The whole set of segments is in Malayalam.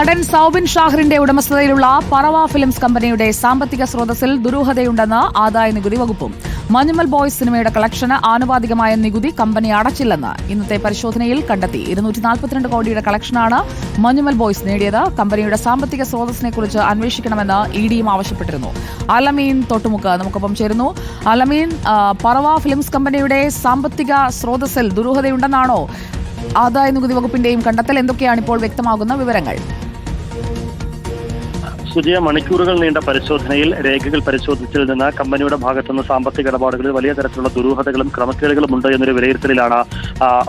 നടൻ സൗബിൻ ഷാഹിറിന്റെ ഉടമസ്ഥതയിലുള്ള പറവ ഫിലിംസ് കമ്പനിയുടെ സാമ്പത്തിക സ്രോതസ്സിൽ ദുരൂഹതയുണ്ടെന്ന് ആദായനികുതി വകുപ്പും. മഞ്ഞുമൽ ബോയ്സ് സിനിമയുടെ കളക്ഷന് ആനുപാതികമായ നികുതി കമ്പനി അടച്ചില്ലെന്ന് ഇന്നത്തെ പരിശോധനയിൽ കണ്ടെത്തി. 242 കോടിയുടെ കളക്ഷനാണ് മഞ്ഞുമൽ ബോയ്സ് നേടിയത്. കമ്പനിയുടെ സാമ്പത്തിക സ്രോതസ്സിനെക്കുറിച്ച് അന്വേഷിക്കണമെന്ന് ഇഡിയും ആവശ്യപ്പെട്ടിരുന്നു. അലമീൻ തൊട്ടുമുക്ക് നമുക്കൊപ്പം ചേരുന്നു. അലമീൻ, പറവ ഫിലിംസ് കമ്പനിയുടെ സാമ്പത്തിക സ്രോതസ്സിൽ ദുരൂഹതയുണ്ടെന്നാണോ ആദായനികുതി വകുപ്പിന്റെയും കണ്ടെത്തൽ? എന്തൊക്കെയാണ് ഇപ്പോൾ വ്യക്തമാകുന്ന വിവരങ്ങൾ? സുജയ, മണിക്കൂറുകൾ നീണ്ട പരിശോധനയിൽ രേഖകൾ പരിശോധിച്ചതിൽ നിന്ന് കമ്പനിയുടെ ഭാഗത്തുനിന്ന് സാമ്പത്തിക ഇടപാടുകളിൽ വലിയ തരത്തിലുള്ള ദുരൂഹതകളും ക്രമക്കേടുകളും ഉണ്ട് എന്നൊരു വിലയിരുത്തലിലാണ്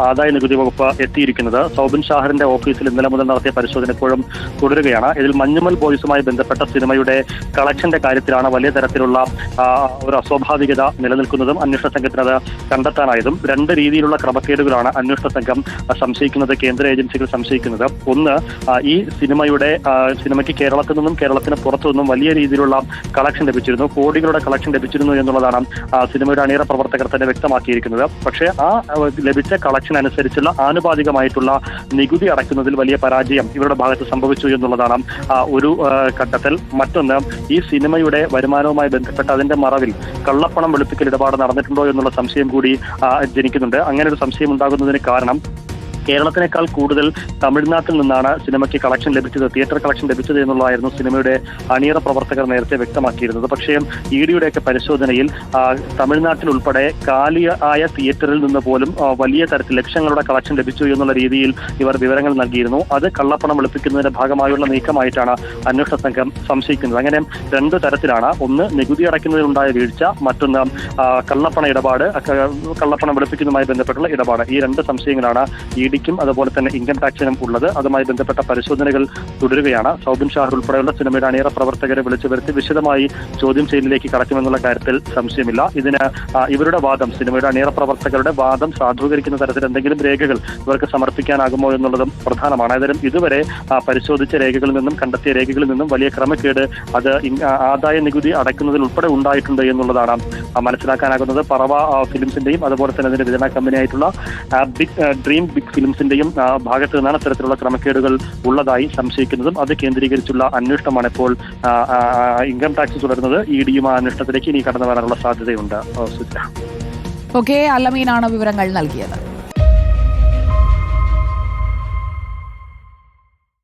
ആദായ നികുതി വകുപ്പ് എത്തിയിരിക്കുന്നത്. സൗബിൻ ഷാഹിറിന്റെ ഓഫീസിൽ ഇന്നലെ മുതൽ നടത്തിയ പരിശോധന ഇപ്പോഴും തുടരുകയാണ്. ഇതിൽ മഞ്ഞുമൽ ബോയ്സുമായി ബന്ധപ്പെട്ട സിനിമയുടെ കളക്ഷന്റെ കാര്യത്തിലാണ് വലിയ തരത്തിലുള്ള ഒരു അസ്വാഭാവികത നിലനിൽക്കുന്നതും അന്വേഷണ സംഘത്തിന് അത് കണ്ടെത്താനായതും. രണ്ട് രീതിയിലുള്ള ക്രമക്കേടുകളാണ് അന്വേഷണ സംഘം സംശയിക്കുന്നത്, കേന്ദ്ര ഏജൻസികൾ സംശയിക്കുന്നത്. ഒന്ന്, ഈ സിനിമയ്ക്ക് കേരളത്തിൽ നിന്നും കേരളത്തിന് പുറത്തുനിന്നും വലിയ രീതിയിലുള്ള കളക്ഷൻ ലഭിച്ചിരുന്നു, കോടികളുടെ കളക്ഷൻ ലഭിച്ചിരുന്നു എന്നുള്ളതാണ് സിനിമയുടെ അണിയറ പ്രവർത്തകർ തന്നെ വ്യക്തമാക്കിയിരിക്കുന്നത്. പക്ഷേ ആ ലഭിച്ച കളക്ഷൻ അനുസരിച്ചുള്ള ആനുപാതികമായിട്ടുള്ള നികുതി അടയ്ക്കുന്നതിൽ വലിയ പരാജയം ഇവരുടെ ഭാഗത്ത് സംഭവിച്ചു എന്നുള്ളതാണ് ഒരു കണ്ടെത്തൽ. മറ്റൊന്ന്, ഈ സിനിമയുടെ വരുമാനവുമായി ബന്ധപ്പെട്ട് അതിന്റെ മറവിൽ കള്ളപ്പണം വെളുപ്പിക്കൽ ഇടപാട് നടന്നിട്ടുണ്ടോ എന്നുള്ള സംശയം കൂടി ജനിക്കുന്നുണ്ട്. അങ്ങനെ ഒരു സംശയം ഉണ്ടാകുന്നതിന് കാരണം കേരളത്തിനേക്കാൾ കൂടുതൽ തമിഴ്നാട്ടിൽ നിന്നാണ് സിനിമയ്ക്ക് കളക്ഷൻ ലഭിച്ചത്, തിയേറ്റർ കളക്ഷൻ ലഭിച്ചത് എന്നുള്ളതായിരുന്നു സിനിമയുടെ അണിയറ പ്രവർത്തകർ നേരത്തെ വ്യക്തമാക്കിയിരുന്നത്. പക്ഷേ ഇഡിയുടെയൊക്കെ പരിശോധനയിൽ തമിഴ്നാട്ടിൽ ഉൾപ്പെടെ കാലിയായ തിയേറ്ററിൽ നിന്ന് പോലും വലിയ തരത്തിൽ ലക്ഷങ്ങളുടെ കളക്ഷൻ ലഭിച്ചു എന്നുള്ള രീതിയിൽ ഇവർ വിവരങ്ങൾ നൽകിയിരുന്നു. അത് കള്ളപ്പണം വെളുപ്പിക്കുന്നതിന്റെ ഭാഗമായുള്ള നീക്കമായിട്ടാണ് അന്വേഷണ സംഘം സംശയിക്കുന്നത്. അങ്ങനെ രണ്ട് തരത്തിലാണ്: ഒന്ന്, നികുതി അടയ്ക്കുന്നതിലുണ്ടായ വീഴ്ച; മറ്റൊന്ന്, കള്ളപ്പണം വെളുപ്പിക്കുന്നതുമായി ബന്ധപ്പെട്ടുള്ള ഇടപാട്. ഈ രണ്ട് സംശയങ്ങളാണ് ക്കും അതുപോലെ തന്നെ ഇൻകം ടാക്സിനും ഉള്ളത്. അതുമായി ബന്ധപ്പെട്ട പരിശോധനകൾ തുടരുകയാണ്. സൗബിൻ ഷാഹിർ ഉൾപ്പെടെയുള്ള സിനിമയുടെ അണിയറ പ്രവർത്തകരെ വിളിച്ചു വരുത്തി വിശദമായി ചോദ്യം ചെയ്യലിലേക്ക് കടക്കുമെന്നുള്ള കാര്യത്തിൽ സംശയമില്ല. ഇതിന് ഇവരുടെ വാദം, സിനിമയുടെ അണിയറ പ്രവർത്തകരുടെ വാദം സാധൂകരിക്കുന്ന തരത്തിൽ എന്തെങ്കിലും രേഖകൾ ഇവർക്ക് സമർപ്പിക്കാനാകുമോ എന്നുള്ളതും പ്രധാനമാണ്. ഏതായാലും ഇതുവരെ പരിശോധിച്ച രേഖകളിൽ നിന്നും കണ്ടെത്തിയ രേഖകളിൽ നിന്നും വലിയ ക്രമക്കേട് അത് ആദായ നികുതി അടയ്ക്കുന്നതിൽ ഉൾപ്പെടെ ഉണ്ടായിട്ടുണ്ട് എന്നുള്ളതാണ് മനസ്സിലാക്കാനാകുന്നത്. പറവ ഫിലിംസിന്റെയും അതുപോലെ തന്നെ അതിന്റെ വിതരണ കമ്പനിയായിട്ടുള്ള ഡ്രീം ബിഗ് ഫിലിംസിന്റെയും ഭാഗത്ത് നിന്നാണ് ഇത്തരത്തിലുള്ള ക്രമക്കേടുകൾ ഉള്ളതായി സംശയിക്കുന്നതും. അത് കേന്ദ്രീകരിച്ചുള്ള അന്വേഷണമാണ് ഇപ്പോൾ ഇൻകം ടാക്സ് തുടരുന്നത്. ഇഡിയും ആ അന്വേഷണത്തിലേക്ക് ഇനി കടന്നു വരാനുള്ള സാധ്യതയുണ്ട്. ഓക്കെ, അലമീനാണ് വിവരങ്ങൾ നൽകിയത്.